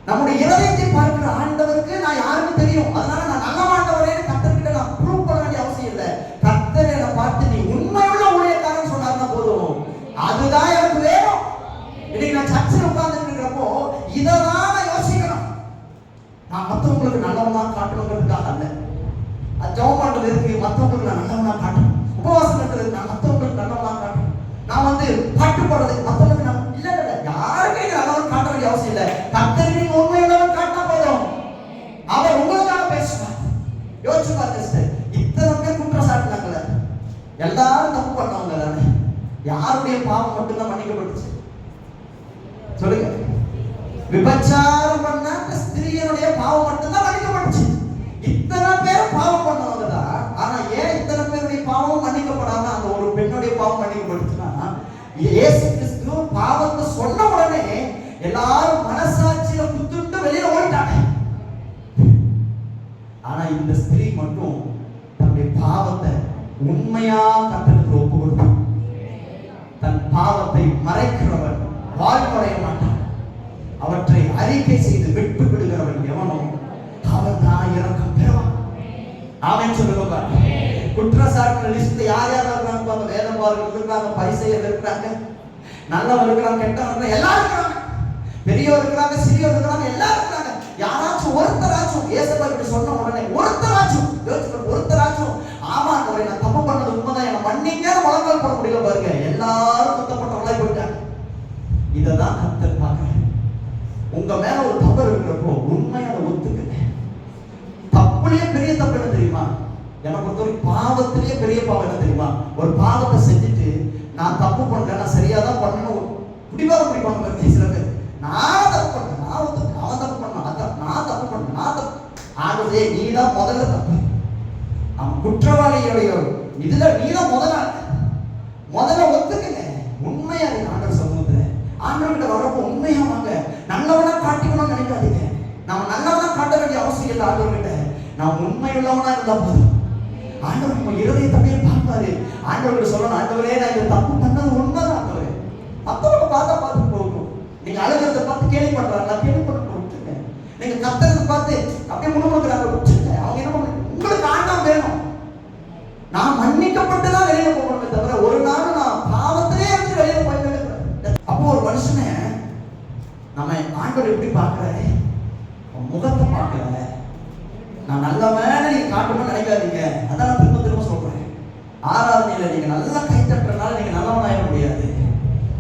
நம்முடைய இதயத்தை பார்க்கிற ஆண்டவருக்கு நான் யாருன்னு தெரியும். அதனால நான் நல்ல ஆண்டவரே கர்த்தர்கிட்ட நான் ப்ரூவ் பண்ண வேண்டிய அவசியம் இல்லை. கர்த்தர் என்னை பார்த்து நீ உண்மையுள்ள ஊழியக்காரன் சொன்னாருன்னா போதும், அதுதான் எனக்கு வேணும். இன்னைக்கு நான் சர்ச்சில் உட்கார்ந்து இருக்கிறப்போ இதைதான் நான் யோசிக்கணும். நான் மற்றவங்களுக்கு நல்லவனா காட்டணுங்கிறதுக்காக அல்ல. அது ஜெபம் பண்றது இருக்கு, மற்றவங்களுக்கு நான் நல்லவனா காட்டணும். உபவாசம் இருக்கிறது நான் மற்றவங்களுக்கு நல்லவனா காட்டணும். நான் வந்து பாட்டு பாடுறது மற்றவங்களுக்கு நான் இல்ல இல்ல யாருமே நல்லவன் காட்ட வேண்டிய அவசியம் இல்லை. கர்த்தருக்கு நீங்க உண்மையுள்ளவன் காட்டினா போதும், அவர் உங்களுக்காக பேசுவார். யோசிச்சு பாருங்க, இத்தனை பேர் குற்றம் சாட்டினாங்கல்ல, எல்லாரும் தப்பு பண்ணவங்க தானே. யாருடைய பாவம் மட்டும்தான் மன்னிக்கப்பட்டுச்சு சொல்லுங்க? விபச்சாரம் பண்ண ஸ்திரீயனுடைய பாவம் மட்டும்தான் மன்னிக்கப்பட்டுச்சு. இத்தனை பேர் பாவம் பண்ணவங்க தான். ஆனா ஏன் இத்தனை பேருடைய பாவம் மன்னிக்கப்படாம அந்த ஒரு பெண்ணுடைய பாவம் மன்னிக்கப்பட்டுச்சுன்னா, இயேசு கிறிஸ்து பாவத்தை சொன்ன உடனே எல்லாரும் மனசாட்சியில குத்துட்டு வெளியில ஓடிட்டாங்க. ஆனா இந்த ஸ்திரீ மட்டும் தன்னுடைய பாவத்தை உண்மையா கர்த்தருக்கு ஒப்பு கொடுத்தார். தன் பாவத்தை மறைக்கிறவன் வாழ்வடைய மாட்டான். அவற்றை அறிக்கை செய்து விட்டு விடுகிறவன் எவனோ அவன் தான் இரக்கம் பெறுவான். ஆமென் சொல்லுங்க. குற்றச்சாட்டு லிஸ்ட் யார் யார் இருக்காங்க? வேதபாரகர்கள் இருக்காங்க, பரிசேயர்கள் இருக்காங்க, நல்லவர்கள் இருக்காங்க, கெட்டவர்கள் எல்லாரும் இருக்காங்க, பெரியவர் இருக்காங்க, சிறியோர் இருக்காங்க, எல்லாரும் இருக்காங்க. யாராச்சும் ஒருத்தராச்சும் இயேசுவை இப்படி சொன்ன உடனே ஒருத்தராச்சும் ஒருத்தராச்சும் ஆமா ஆண்டவரே நான் தப்பு பண்ணது உண்மைதான், என்ன மன்னிங்க முழங்கால் போட முடியல பாருங்க. எல்லாரும் குத்தப்பட்டவங்களா போயிட்டாங்க. இததான் கர்த்தர் பார்க்கிறேன். உங்க மேல ஒரு தவறு இருக்கிறப்போ உண்மையை அதை ஒத்துக்குங்க. தப்புலயே பெரிய தப்பு என்ன தெரியுமா? என்னை பொறுத்தவரைக்கும் பாவத்திலேயே பெரிய பாவம் என்ன தெரியுமா? ஒரு பாவத்தை செஞ்சுட்டு நான் தப்பு பண்றேன், நான் சரியாதான் பண்ணணும் முடிவாக முடிப்பாங்க சில பேர். நான் தப்பு பண்ணேன், அவன் தப்பு பண்ணான், நான் தப்பு பண்ணேன், நான் தப்பு. ஆகவே நீதான் முதல்ல தப்பு. அவன் குற்றவாளியுடைய இதுல நீதான் முதல்ல ஒத்துக்குங்க. உண்மையா ஆண்டவர் சமூகத்துல ஆண்டவர்கிட்ட வரப்போ உண்மையா வாங்க. நல்லவனா காட்டிக்கணும்னு நினைக்காதீங்க. நம்ம நல்லவனா காட்ட வேண்டிய அவசியம் இல்லை. ஆண்டவர்கிட்ட நான் உண்மை உள்ளவனா இருந்தா போதும். ஆண்டவர் நம்ம இருதயத்தையே பார்ப்பாரு. ஆண்டவருக்கு சொல்லணும், ஆண்டவரே நான் இந்த தப்பு பண்ணது உண்மைதான் ஆண்டவரே. மற்றவங்க பார்த்து போகணும். நீங்க அழுகிறத பார்த்து கேள்விப்படுறாங்களா, கேள்விப்பட்டு விட்டுருங்க. நீங்க கத்துறத பார்த்து அப்படியே முன்னுக்குறாங்க, விட்டுருங்க. அவங்க என்ன பண்ண, உங்களுக்கு ஆண்டவன் வேணும். நான் மன்னிக்கப்பட்டுதான் வெளியில போகணுமே தவிர ஒரு நாள் நான் பாவத்திலே இருந்து வெளியில போயிட்டு. அப்போ ஒரு மனுஷனை நம்ம ஆண்டவர் எப்படி பார்க்கிறாரு, முகத்தை பார்க்கல. நான் நல்லவன் நீங்க காட்டணும்னு நினைக்காதீங்க. அதான் நான் திரும்ப சொல்றேன். ஆராதனையில நீங்க நல்லா கை தட்டுறதுனால நீங்க நல்லவன் ஆயிட முடியாது.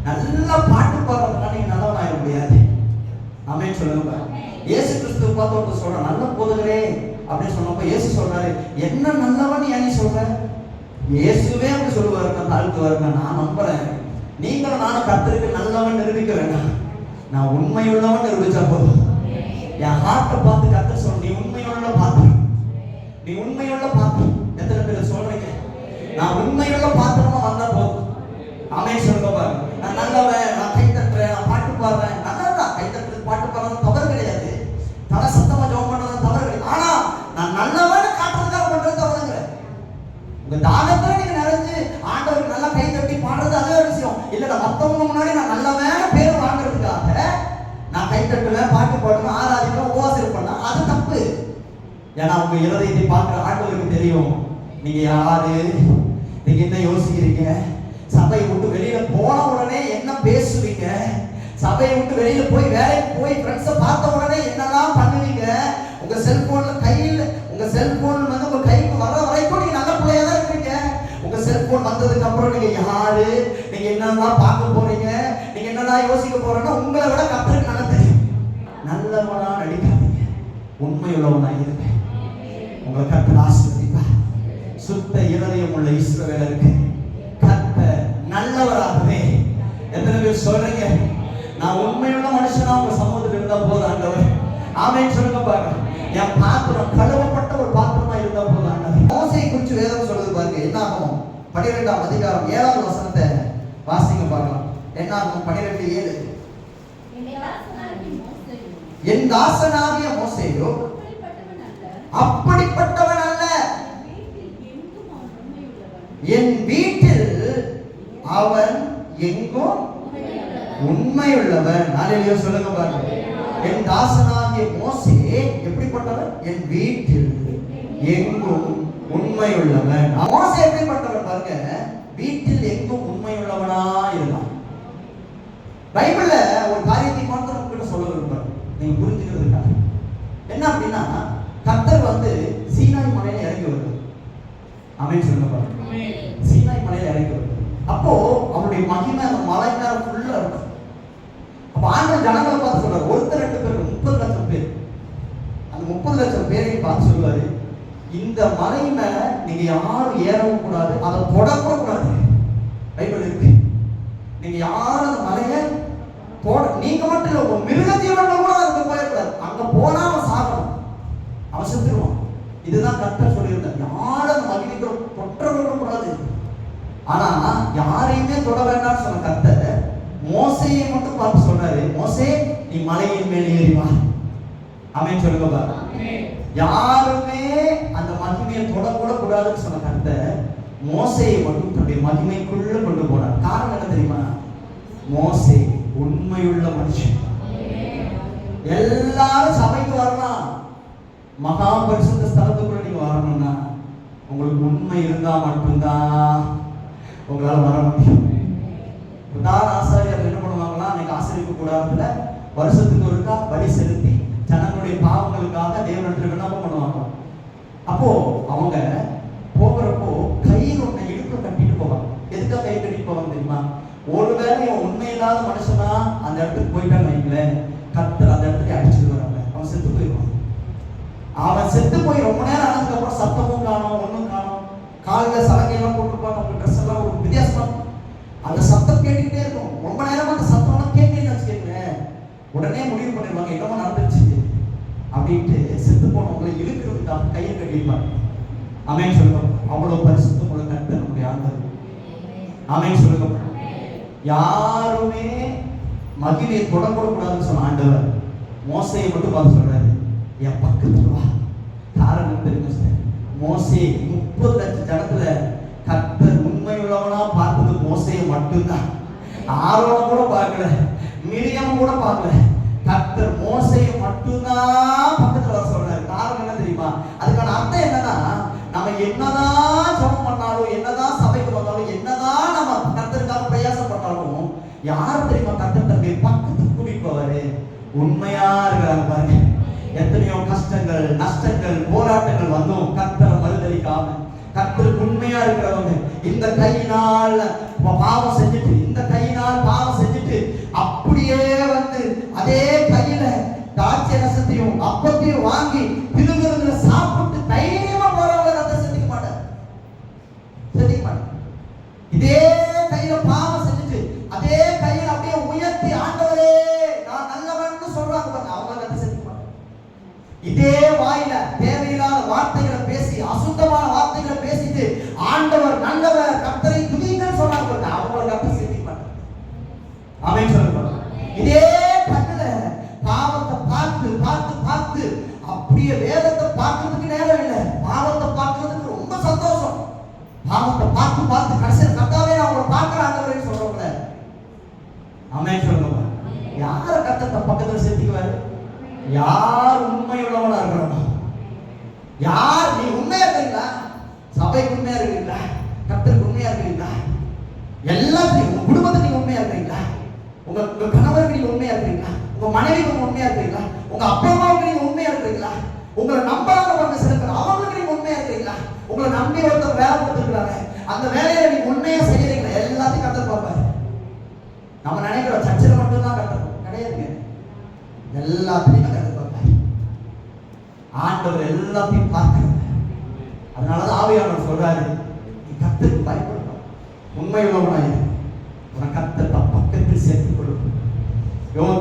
நல்லா பாட்டு பாடுறதுனால நீங்க நல்லவன் ஆயிட முடியாது. ஆமென் சொல்லுங்க. இயேசு கிறிஸ்துவை பார்த்து ஒருத்தர் சொல்ற, நல்ல போதகரே அப்படின்னு சொன்னப்போ இயேசு சொல்றாரு, என்ன நல்லவன் ஏன் நீ சொல்ற? இயேசுவே அப்படி சொல்லுவாரு, நான் தாழ்த்துவாருங்க. நான் நம்புறேன், நீங்களும் நானும் கர்த்தருக்கு நல்லவன் நிரூபிக்க வேண்டாம். நான் உண்மையுள்ளவன் நிரூபிச்சா போதும். என் ஹார்ட்டை பார்த்து கர்த்தர் சொல்ல, நீ உண்மையுள்ள பாத்திரம், நீ உண்மையுள்ள பாத்திரம். எத்தனை பேர் சொல்றீங்க? நான் உண்மையுள்ள பாத்திரமா வந்தா போதும். ஆமென் சொல்லுங்க பாருங்க. நான் நல்லவன், நான் கை தட்டுறேன், நான் பாட்டு பாடுறேன், நல்லதான். கை தட்டுறது பாட்டு பாடுறது தவறு கிடையாது. தலை சத்தமா ஜெபம் பண்றது தவறு கிடையாது. ஆனா நான் நல்லவன் காட்டுறதுக்காக பண்றது தவறுங்க. உங்க தாகத்துல நீங்க நிறைஞ்சு ஆண்டவருக்கு நல்லா கை தட்டி பாடுறது அதே ஒரு விஷயம் இல்ல. மத்தவங்க முன்னாடி நான் நல்லவன் பேர் வாங்குறதுக்காக நான் கை தட்டுவேன், பாட்டு பாடுவேன், ஆராதிப்பேன், உபவாசம் பண்ணா அது தப்பு. ஏன்னா உங்க இருதயத்தை பார்க்கிற ஆண்டவருக்கு தெரியும் நீங்க யாரு, நீங்க என்ன யோசிக்கிறீங்க. சபையை விட்டு வெளியில போன உடனே என்ன பேசுவீங்க, சபையை விட்டு வெளியில போய் வேலைக்கு போய் ஃப்ரெண்ட்ஸை பார்த்த உடனே என்னெல்லாம் பண்ணுவீங்க. உங்க செல்போன்ல கையில், உங்க செல்போன் வந்து உங்க கைக்கு வர வரைக்கும் நீங்க நல்ல பிள்ளையா தான் இருக்கீங்க. உங்க செல்போன் வந்ததுக்கு அப்புறம் நீங்க யாரு, நீங்க என்னெல்லாம் பார்க்க போறீங்க, நீங்க என்னெல்லாம் யோசிக்க போறீங்கன்னா உங்களை விட கர்த்தருக்கு நல்லா தெரியும். நல்லவனா நடிக்காதீங்க, உண்மையுள்ளவனா இருங்க. உங்களை கர்த்தர் ஆசீர்வதிப்பார். சுத்த இருதயம் உள்ள இஸ்ரவேலருக்கு கர்த்தர் நல்லவராகவே. எத்தனை பேர் சொல்றீங்க நான் உண்மையுள்ள மனுஷனா உங்க சமூகத்தில் இருந்தா போதும் ஆண்டவர்? ஆமென் சொல்லுங்க பாருங்க. என் பாத்திரம் கழுவப்பட்ட ஒரு பாத்திரமா இருந்தா போதும் ஆண்டவர். மோசேயை குறித்து வேதம் சொல்லுது பாருங்க. என்னாகும் 12ஆம் அதிகாரம் 7ஆவது வசனத்தை வாசிங்க பார்க்கலாம். என்னாகும் 12:7. என் தாசனாகிய மோசேயோ அப்படிப்பட்டவன் அல்ல, என் வீட்டில் அவன் எங்கும் உண்மையுள்ளவன். அல்லேலூயா சொல்லுங்க பாருங்க. என் தாசனாகிய மோசே எப்படிப்பட்டவன்? என் வீட்டில் எங்கும் உண்மையுள்ளவன். மோசே எப்படிப்பட்டவன் பாருங்க, வீட்டில் எங்கும் உண்மையுள்ளவனா இருந்தான். பைபிள்ல ஒரு காரியத்தை மாத்திரம் உங்ககிட்ட சொல்ல விரும்புறேன், நீங்க புரிஞ்சுக்கிறதுக்காக. என்ன அப்படின்னா, கர்த்தர் வந்து சீனாய் மலையில இறங்கி வருது. ஆமென் சொல்லுங்க பாருங்க. சீனாய் மலையில இறங்கி வருது. அப்போ அவருடைய மகிமை அந்த மலை மேல ஃபுல்லா இருக்கும். அப்ப ஆண்டவர் ஜனங்களை பார்த்து சொல்றாரு, ஒருத்தர் 2 பேர் 30 லட்சம் பேர். அந்த 30 லட்சம் பேரையும் பார்த்து சொல்லுவாரு, இந்த மலை மேல நீங்க யாரும் ஏறவும் கூடாது, அதை தொடக்கூட கூடாது. பைபிள் இருக்கு. நீங்க யாரும் அந்த மலையை நீங்க மட்டும் இல்ல, உங்க மிருக ஜீவன்கள் கூட அதுக்கு போயிடக்கூடாது. அங்க போனா அவன் சாகணும், அவன் செத்துருவான். இதுதான் கர்த்தர் சொல்லியிருந்தார். யாரும் அந்த மகிழ்ச்சிக்கு தொற்ற கூடாது. ஆனா யாரையுமே தொட வேண்டாம்னு சொன்ன கர்த்தர் மோசேயை மட்டும் பார்த்து சொன்னாரு, மோசே நீ மலையின் மேல் ஏறி வா. ஆமென் சொல்லுங்க பாருங்க. யாருமே அந்த மகிமையை தொடக்கூட கூடாதுன்னு சொன்ன கர்த்தர் மோசேயை மட்டும் தன்னுடைய மகிமைக்குள்ள கொண்டு போனார். காரணம் என்ன தெரியுமா? மோசே உண்மையுள்ள மனுஷன். எல்லாரும் சபைக்கு வரலாம், மகா பரிசுத்த ஸ்தலத்துக்குள்ள நீங்க வரணும்னா உங்களுக்கு உண்மை இருந்தா மட்டும்தான் உங்களால வர முடியும். பிரதான ஆசாரியர் என்ன பண்ணுவாங்கன்னா, அன்னைக்கு ஆசரிப்பு கூடாதுல வருஷத்துக்கு ஒருக்கா பலி செலுத்தி ஜனங்களுடைய பாவங்களுக்காக தேவனிடத்தில் விண்ணப்பம் பண்ணுவாங்க. அப்போ அவங்க போகிறப்போ கையில் ஒன்றை இடுப்பு கட்டிட்டு போவாங்க. எதுக்காக கை கட்டிட்டு போவாங்க தெரியுமா? ஒருவேளை இவன் உண்மையில்லாத மனுஷனா அந்த இடத்துக்கு போயிட்டான்னு வைங்களேன், கர்த்தர் அந்த இடத்துக்கு அடிச்சுட்டு வராங்க, அவன் செத்து போயிடுவான். அவன் செத்து போய் ரொம்ப நேரம் ஆனதுக்கு அப்புறம் சத்தமும் காணும், ஒன்றும் காணும். காலில் சலகையெல்லாம் போட்டுருப்பாங்க, அவங்க ட்ரெஸ் எல்லாம் ஒரு வித்தியாசமா அந்த சத்தம் கேட்டுக்கிட்டே இருக்கும். ரொம்ப நேரம் அந்த சத்தம்லாம் கேட்கலன்னு வச்சுக்கேன், உடனே முடிவு பண்ணிடுவாங்க என்னமோ நடந்துச்சு அப்படின்ட்டு செத்து போனவங்களை இழுக்கிறதுக்காக கையை கட்டிருப்பாங்க. ஆமென் சொல்லுங்க. அவ்வளவு பரிசுத்தம் உள்ள கர்த்தர் நம்முடைய ஆண்டவர். ஆமென் சொல்லுங்க. யாருமே மகிமையை தொடக்கூட கூடாதுன்னு சொன்ன ஆண்டவர் மோசையை மட்டும் பார்த்து சொல்றாரு, என் பக்கத்துல வா. காரணம் தெரியுமா? மோசே 30 லட்சம் ஜனத்துல கர்த்தர் உண்மை உள்ளவனா பார்த்தது மோசையை மட்டும்தான். ஆரோன கூட பார்க்கல, மிரியாம் கூட பார்க்கல. கர்த்தர் மோசையை மட்டும்தான் பக்கத்துல வர சொல்றாரு. காரணம் என்ன தெரியுமா? அதுக்கான அர்த்தம் என்னன்னா, நம்ம என்னதான் ஜெபம் பண்ணாலும், என்னதான் சபைக்கு வந்தாலும், என்னதான் நம்ம கர்த்தருக்காக பிரயாசப்பட்டாலும், யார் தெரியுமா கர்த்தர் தன்னுடைய பக்கத்துக்கு குடிப்பவரு? உண்மையா இருக்கிறாங்க பாருங்க. எத்தனையோ கஷ்டங்கள், நஷ்டங்கள், போராட்டங்கள் வந்தும் கர்த்தரை மறுதலிக்காம, கர்த்தருக்கு உண்மையா இருக்கிறவங்க, இந்த கையினால் பாவம் செஞ்சுட்டு, இந்த கையினால் பாவம் செஞ்சுட்டு அப்படியே வந்து அதே கையில திராட்சை ரசத்தையும் அப்பத்தையும் வாங்கி திருவிருந்துல சாப்பிட்டு தைரியமா போறவங்க ரத்த செஞ்சுக்க மாட்டார், செஞ்சுக்க மாட்டார். இதே கையில பாவம் செஞ்சுட்டு அதே கையில அப்படியே உயர்த்தி ஆண்டவரே நான் நல்லவன் சொல்றாங்க, அவங்க ரத்த செஞ்சுக்க மாட்டார். இதே வாயில தேவையில்லாத வார்த்தைகளை பேசி, அசுத்தமான வார்த்தைகளை பேசிட்டு ஆண்டவர் நல்லவர் கர்த்தரை துதிங்கன்னு சொன்னாங்க, அவங்க ரத்த செஞ்சுக்க மாட்டார். ஆமென் சொல்லுங்க. இதே கண்ணுல பாவத்தை பார்த்து பார்த்து பார்த்து அப்படியே வேதத்தை பார்க்கிறதுக்கு நேரம் இல்லை, பாவத்தை பார்க்கிறதுக்கு ரொம்ப சந்தோஷம். பாவத்தை பார்த்து பார்த்து கடைசியில் கர்த்தாவே நான் உங்களை பார்க்கிறாங்க சொல்றவங்கள ஆமென் சொல்லுங்க. யார கர்த்தரை பக்கத்துல சேர்த்துக்குவாரு? யார் உண்மை உள்ளவனா இருக்கிறோம்? யார் நீ உண்மையா இருக்கீங்களா? சபைக்கு உண்மையா இருக்கீங்களா? கர்த்தருக்கு உண்மையா இருக்கீங்களா? எல்லாத்தையும் உங்க குடும்பத்துக்கு நீங்க உண்மையா இருக்கீங்களா? உங்க கணவருக்கு நீங்க உண்மையா இருக்கீங்களா? உங்க மனைவிக்கு உண்மையா இருக்கீங்களா? உங்க அப்பா அம்மாவுக்கு நீங்க உண்மையா இருக்கீங்களா? உங்களை நம்பாதவங்க சில பேர், அவங்களுக்கு நீங்க உண்மையா இருக்கீங்களா? உங்களை நம்பி ஒருத்தர் வேலை கொடுத்துருக்காங்க, அந்த வேலையை நீங்க உண்மையா செய்யறீங்களா? எல்லாத்தையும் கர்த்தர் பார்ப்பாரு. நம்ம நினைக்கிறோம் சர்ச்சில் மட்டும்தான் கர்த்தர், கிடையாதுங்க. எல்லாத்தையும் கர்த்தர் பார்ப்பாரு. ஆண்டவர் எல்லாத்தையும் பார்க்கிறார். அதனாலதான் ஆவியானவர் சொல்றாரு, நீ கர்த்தருக்கு பயப்படணும், உண்மை உள்ளவனாய் உன கர்த்தர் பக்கத்தில் சேர்த்துக் கொள்ளும்.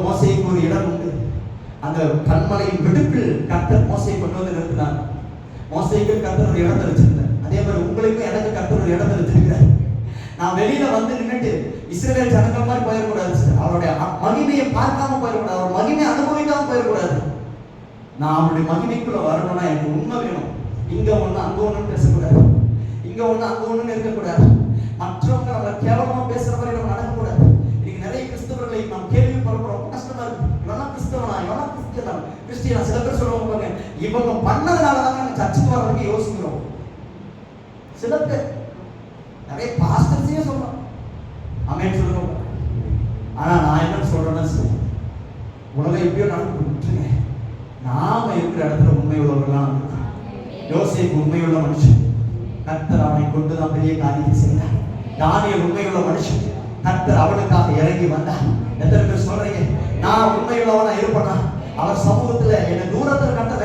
மோசேக்கு ஒரு இடம் உண்டு. அந்த கண்மலையின் வெடுப்பில் கர்த்தர் மோசையை கொண்டு வந்து நிறுத்தினார். மோசேக்கு கர்த்தர் ஒரு இடத்தை வச்சிருந்தார். அதே மாதிரி உங்களுக்கும் எனக்கு கர்த்தர் ஒரு இடத்தை வச்சிருக்கிறார். நான் வெளியில வந்து நின்றுட்டு இஸ்ரவேல் ஜனங்கள் மாதிரி போயிடக்கூடாது, அவருடைய மகிமையை பார்க்காம போயிடக்கூடாது, அவர் மகிமையை அனுபவிக்காம போயிடக்கூடாது. நான் அவருடைய மகிமைக்குள்ள வரணும்னா எனக்கு உண்மை வேணும். இங்க ஒண்ணு அங்க ஒண்ணு பேசக்கூடாது, இங்க ஒண்ணு அங்க ஒண்ணு இருக்கக்கூடாது. மற்றவங்க நம்ம கேவலமா பேசுற மாதிரி நம்ம நடக்கக்கூடாது. இன்னைக்கு நிறைய கிறிஸ்தவர்களை நாம் கேள்விப்படுறோம், ரொம்ப கஷ்டமா இருக்கு. இவனா கிறிஸ்தவனா, இவனா கிறிஸ்டியனா. சில பேர் சொல்லுவாங்க, இவங்க பண்ணதுனாலதான் நம்ம சர்ச்சுக்கு வர்றதுக்கு யோசிக்கிறோம். சில பேர் நிறைய பாஸ்டர்ஸையும் சொல்றோம், ஆமென் சொல்லுங்க. ஆனா நான் என்ன சொல்றேன்னா, உலகம் எப்படியோ நடந்து விட்டுருங்க. நாம இருக்கிற இடத்துல உண்மை உள்ளவர்களாம். யோசேப்பு உண்மையுள்ள மனுஷன், கர்த்தர் அவனை கொண்டுதான் பெரிய காரியத்தை செய்தார். தானியேல் உண்மையுள்ள மனுஷன், கர்த்தர் அவனுக்காக இறங்கி வந்தார். எத்தனை பேர் சொல்றீங்க நான் உண்மையுள்ளவனா இருப்பேனா? அவர் சமூகத்துல என்ன தூரத்துல கர்த்தர்